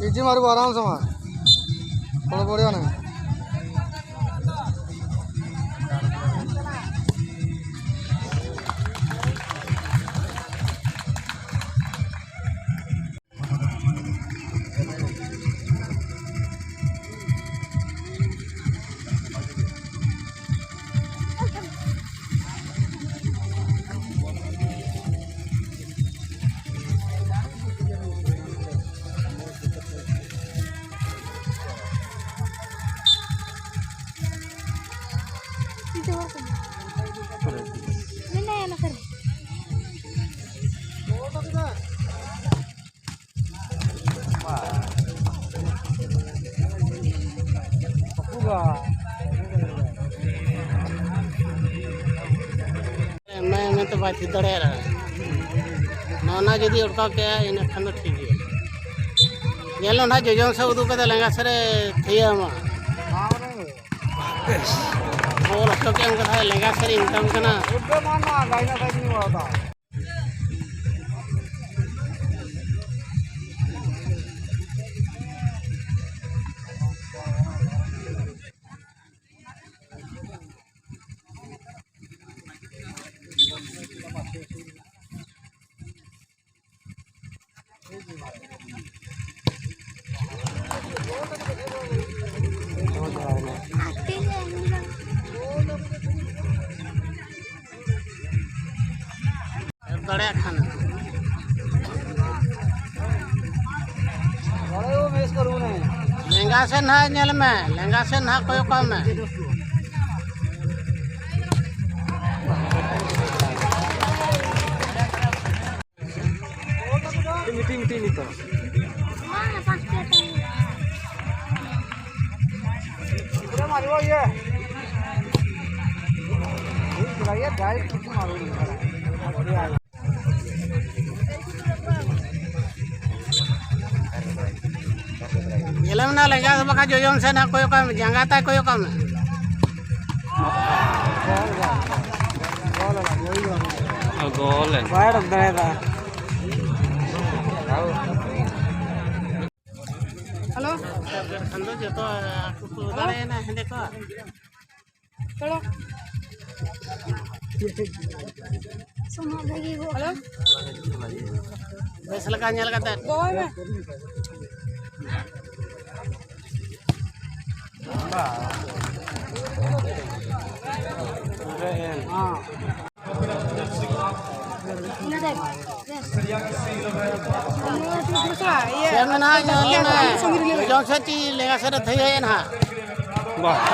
easy मारू आराम से मार थोड़ा बढ़िया ना मैं तो बात दड़े रहा नौना जदि उड़का के इन खान ठीक है गेलो ना जोजन से उदू के लेंगा सरे थिया मा और तो के हम कथा लेंगा सरे इनकम कना उदे माना गाइना साइड नहीं होता बड़ा खाना बड़े वो मिस करूँ नहीं लहंगा से ना नेल में लहंगा से ना कोई काम है मिट्टी मिट्टी नहीं तो पूरा मारो ये डायरेक्ट कितना मारो येलम ना लगा तो बका जोजन से ना कोई काम जंगाता कोई काम गोल है बाहर दरेदा हेलो खंदो जो तो उधर ना देखो चलो सुनो लगी वो हेलो बस लगा नेल का गोवा में लेगा सर थी है ना वाह